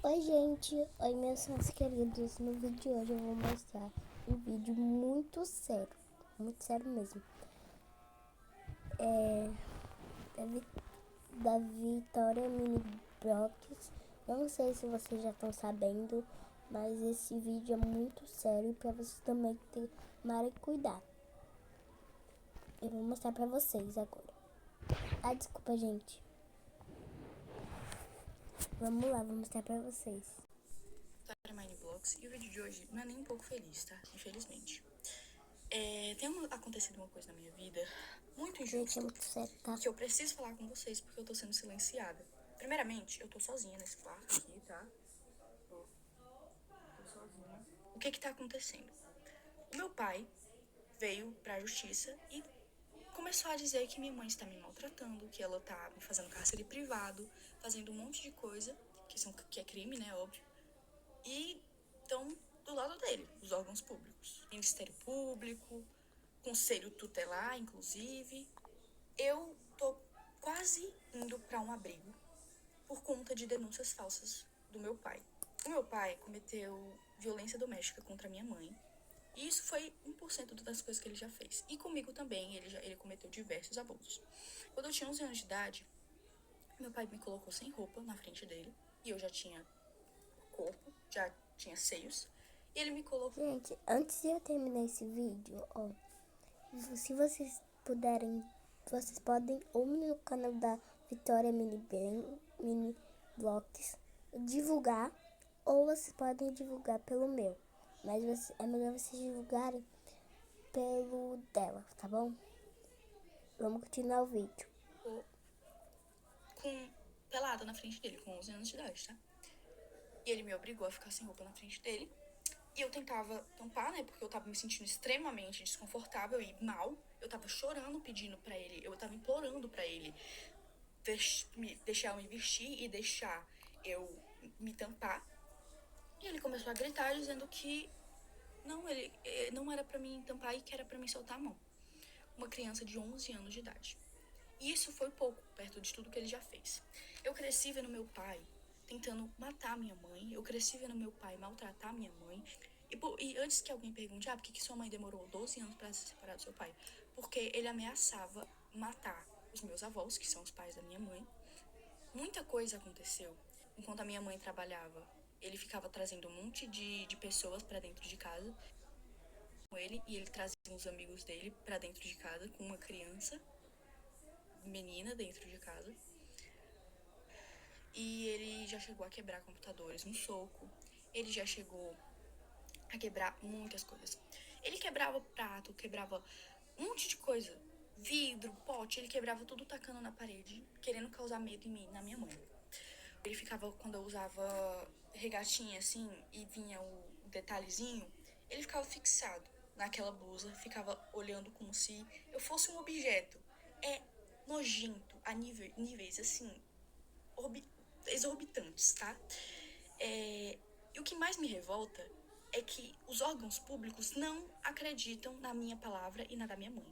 Oi gente, oi meus fãs queridos. No vídeo de hoje eu vou mostrar um vídeo muito sério mesmo. Da Vitória Mini Blocks. Eu não sei se vocês já estão sabendo, mas esse vídeo é muito sério para vocês também tomarem cuidado. Eu vou mostrar para vocês agora. Desculpa gente. Vamos lá, vou mostrar para vocês. Vitória Mini Blocks, e o vídeo de hoje não é nem um pouco feliz, tá? Infelizmente. Tem acontecido uma coisa na minha vida muito injusta, Gente, é muito sério, tá? que eu preciso falar com vocês porque eu tô sendo silenciada. Primeiramente, eu tô sozinha nesse quarto aqui, tá? Tô sozinha. O que tá acontecendo? O meu pai veio pra justiça e começou a dizer que minha mãe está me maltratando, que ela tá me fazendo cárcere privado, fazendo um monte de coisa, que é crime, né, óbvio. E estão do lado dele, os órgãos públicos. Ministério Público, Conselho Tutelar, inclusive. Eu tô quase indo para um abrigo por conta de denúncias falsas do meu pai. O meu pai cometeu violência doméstica contra minha mãe. E isso foi 1% das coisas que ele já fez. E comigo também, ele cometeu diversos abusos. Quando eu tinha 11 anos de idade, meu pai me colocou sem roupa na frente dele. E eu já tinha corpo, já tinha seios. E ele me colocou... Gente, antes de eu terminar esse vídeo, se vocês puderem, vocês podem ou no canal da Vitória Mini Blocks divulgar, ou vocês podem divulgar pelo meu. Mas é melhor vocês divulgarem pelo dela, tá bom? Vamos continuar o vídeo. com pelada na frente dele, com 11 anos de idade, tá? E ele me obrigou a ficar sem roupa na frente dele. E eu tentava tampar, né? Porque eu tava me sentindo extremamente desconfortável e mal. Eu tava chorando, pedindo pra ele. Eu tava implorando pra ele deixar eu me vestir e deixar eu me tampar. E ele começou a gritar, dizendo que ele não era pra mim tampar e que era pra mim soltar a mão. Uma criança de 11 anos de idade. E isso foi pouco, perto de tudo que ele já fez. Eu cresci vendo meu pai tentando matar minha mãe. Eu cresci vendo meu pai maltratar minha mãe. E antes que alguém pergunte, por que sua mãe demorou 12 anos para se separar do seu pai? Porque ele ameaçava matar os meus avós, que são os pais da minha mãe. Muita coisa aconteceu enquanto a minha mãe trabalhava. Ele ficava trazendo um monte de pessoas para dentro de casa com ele, e ele trazia uns amigos dele para dentro de casa com uma criança, menina, dentro de casa. E ele já chegou a quebrar computadores no soco. Ele já chegou a quebrar muitas coisas. Ele quebrava prato, quebrava um monte de coisa. Vidro, pote, ele quebrava tudo tacando na parede, querendo causar medo em mim, na minha mãe. Ele ficava, quando eu usava regatinha assim, e vinha o detalhezinho, ele ficava fixado naquela blusa, ficava olhando como se eu fosse um objeto. É nojento a níveis assim, exorbitantes, tá? E o que mais me revolta é que os órgãos públicos não acreditam na minha palavra e na da minha mãe.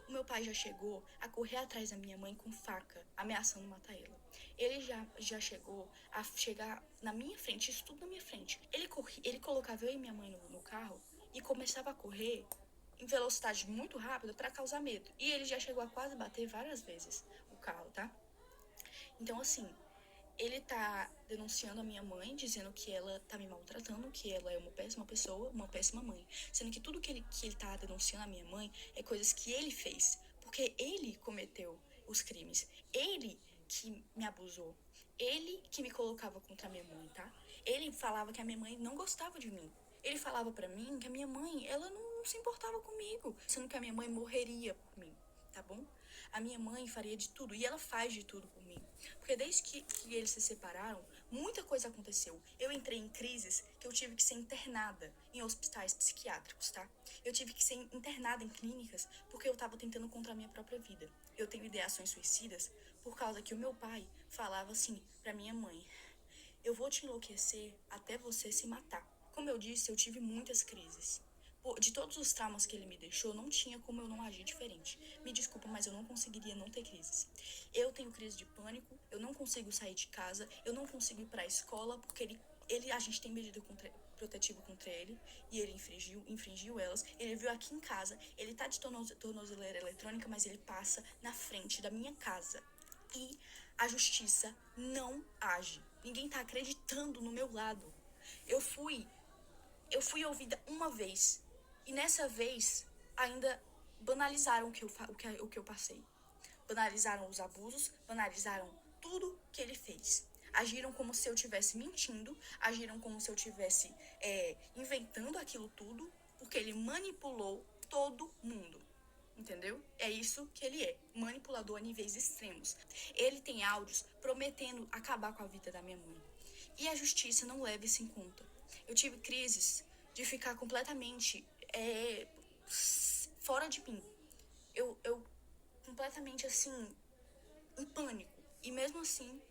O meu pai já chegou a correr atrás da minha mãe com faca, ameaçando matar ela. Ele já chegou a chegar na minha frente, isso tudo na minha frente. Ele colocava eu e minha mãe no carro e começava a correr em velocidade muito rápida para causar medo. E ele já chegou a quase bater várias vezes o carro, tá? Então, assim, ele tá denunciando a minha mãe, dizendo que ela tá me maltratando, que ela é uma péssima pessoa, uma péssima mãe. Sendo que tudo que ele tá denunciando a minha mãe é coisas que ele fez. Porque ele cometeu os crimes. Ele que me abusou. Ele que me colocava contra a minha mãe, tá? Ele falava que a minha mãe não gostava de mim. Ele falava pra mim que a minha mãe, ela não se importava comigo. Sendo que a minha mãe morreria por mim, tá bom? A minha mãe faria de tudo, e ela faz de tudo por mim. Porque desde que eles se separaram, muita coisa aconteceu. Eu entrei em crises que eu tive que ser internada em hospitais psiquiátricos, tá? Eu tive que ser internada em clínicas porque eu tava tentando contra a minha própria vida. Eu tenho ideações suicidas por causa que o meu pai falava assim pra minha mãe: eu vou te enlouquecer até você se matar. Como eu disse, eu tive muitas crises. De todos os traumas que ele me deixou, não tinha como eu não agir diferente. Me desculpa, mas eu não conseguiria não ter crises. Eu tenho crise de pânico, eu não consigo sair de casa, eu não consigo ir pra escola porque A gente tem medida protetiva contra ele, e ele infringiu elas. Ele veio aqui em casa, ele tá de tornozeleira eletrônica, mas ele passa na frente da minha casa. E a justiça não age. Ninguém tá acreditando no meu lado. Eu fui ouvida uma vez, e nessa vez ainda banalizaram o que eu passei. Banalizaram os abusos, banalizaram tudo que ele fez. Agiram como se eu estivesse mentindo, agiram como se eu estivesse inventando aquilo tudo, porque ele manipulou todo mundo. Entendeu? É isso que ele é, manipulador a níveis extremos. Ele tem áudios prometendo acabar com a vida da minha mãe. E a justiça não leva isso em conta. Eu tive crises de ficar completamente fora de mim. Eu completamente assim, em pânico. E mesmo assim,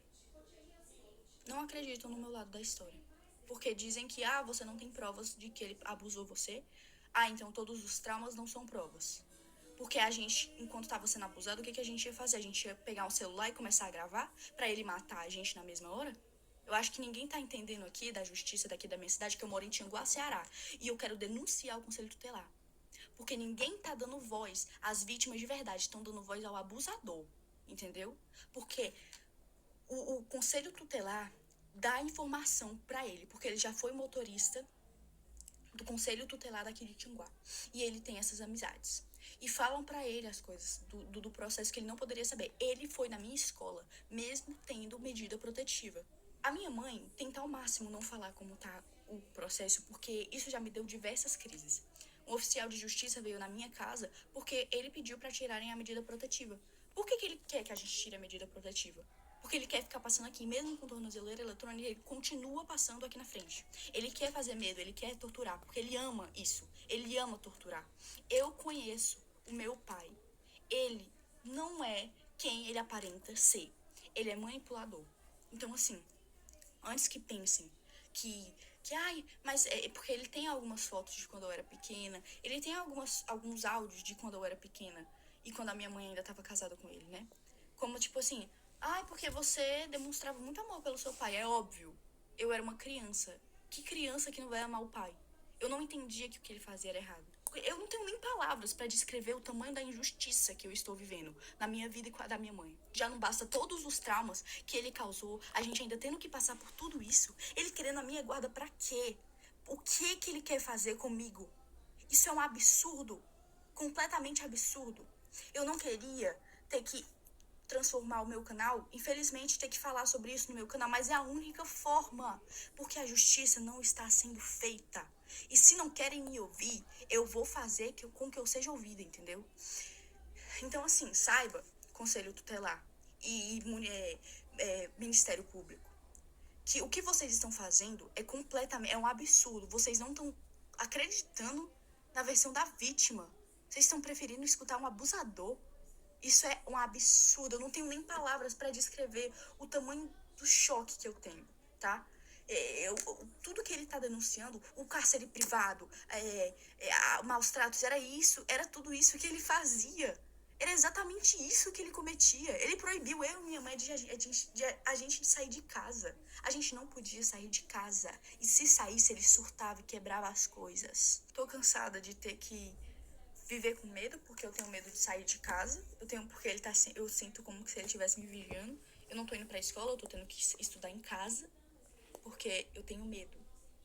não acreditam no meu lado da história. Porque dizem que, você não tem provas de que ele abusou você. Então todos os traumas não são provas. Porque a gente, enquanto estava sendo abusado, o que a gente ia fazer? A gente ia pegar um celular e começar a gravar pra ele matar a gente na mesma hora? Eu acho que ninguém tá entendendo aqui da justiça daqui da minha cidade, que eu moro em Tianguá, Ceará. E eu quero denunciar o Conselho Tutelar. Porque ninguém tá dando voz às vítimas de verdade, estão dando voz ao abusador. Entendeu? Porque o Conselho Tutelar dá informação pra ele, porque ele já foi motorista do Conselho Tutelar daqui de Tianguá. E ele tem essas amizades. E falam pra ele as coisas do processo que ele não poderia saber. Ele foi na minha escola, mesmo tendo medida protetiva. A minha mãe tenta ao máximo não falar como tá o processo, porque isso já me deu diversas crises. Um oficial de justiça veio na minha casa porque ele pediu pra tirarem a medida protetiva. Por que ele quer que a gente tire a medida protetiva? Porque ele quer ficar passando aqui, mesmo com tornozeleira eletrônica, ele continua passando aqui na frente. Ele quer fazer medo, ele quer torturar, porque ele ama isso. Ele ama torturar. Eu conheço o meu pai. Ele não é quem ele aparenta ser. Ele é manipulador. Então, assim, antes que pensem mas é porque ele tem algumas fotos de quando eu era pequena, ele tem alguns áudios de quando eu era pequena e quando a minha mãe ainda estava casada com ele, né? Como, tipo assim, porque você demonstrava muito amor pelo seu pai. É óbvio, eu era uma criança. Que criança que não vai amar o pai? Eu não entendia que o que ele fazia era errado. Eu não tenho nem palavras pra descrever o tamanho da injustiça que eu estou vivendo na minha vida e com a da minha mãe. Já não basta todos os traumas que ele causou, a gente ainda tendo que passar por tudo isso. Ele querendo a minha guarda pra quê? O que ele quer fazer comigo? Isso é um absurdo, completamente absurdo. Eu não queria ter que transformar o meu canal, infelizmente ter que falar sobre isso no meu canal, mas é a única forma, porque a justiça não está sendo feita. E se não querem me ouvir, eu vou fazer com que eu seja ouvida, entendeu? Então, assim, saiba, Conselho Tutelar e Ministério Público, que o que vocês estão fazendo é um absurdo. Vocês não estão acreditando na versão da vítima. Vocês estão preferindo escutar um abusador. Isso é um absurdo. Eu não tenho nem palavras pra descrever o tamanho do choque que eu tenho, tá? Tudo que ele tá denunciando, o cárcere privado, maus tratos, era tudo isso que ele fazia. Era exatamente isso que ele cometia. Ele proibiu eu e minha mãe de a gente sair de casa. A gente não podia sair de casa. E se saísse, ele surtava e quebrava as coisas. Tô cansada de ter que viver com medo, porque eu tenho medo de sair de casa. Porque eu sinto como se ele estivesse me vigiando. Eu não tô indo pra escola, eu tô tendo que estudar em casa, porque eu tenho medo.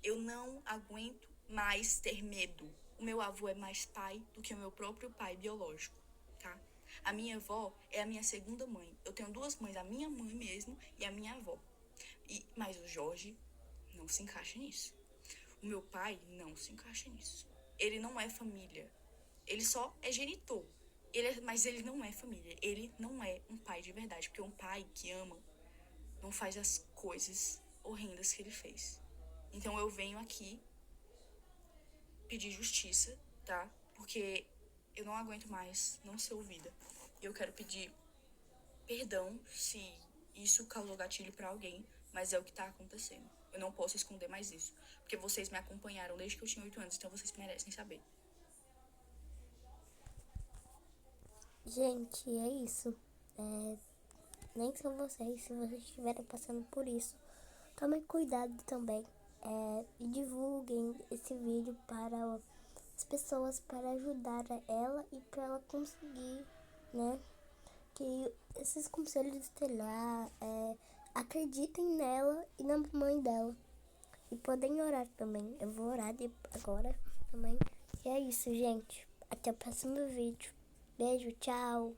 Eu não aguento mais ter medo. O meu avô é mais pai do que o meu próprio pai biológico, tá? A minha avó é a minha segunda mãe. Eu tenho duas mães, a minha mãe mesmo e a minha avó. Mas o Jorge não se encaixa nisso. O meu pai não se encaixa nisso. Ele não é família. Ele só é genitor. Mas ele não é família. Ele não é um pai de verdade. Porque um pai que ama não faz as coisas horrendas que ele fez. Então eu venho aqui pedir justiça, tá? Porque eu não aguento mais não ser ouvida. E eu quero pedir perdão se isso causou gatilho pra alguém, mas é o que tá acontecendo. Eu não posso esconder mais isso. Porque vocês me acompanharam desde que eu tinha 8 anos, então vocês merecem saber. Gente, é isso. Nem são vocês, se vocês estiverem passando por isso, tomem cuidado também. e divulguem esse vídeo para as pessoas, para ajudar ela e para ela conseguir, né? Que esses conselhos tutelar, acreditem nela e na mãe dela. E podem orar também. Eu vou orar agora também. E é isso, gente. Até o próximo vídeo. Beijo, tchau.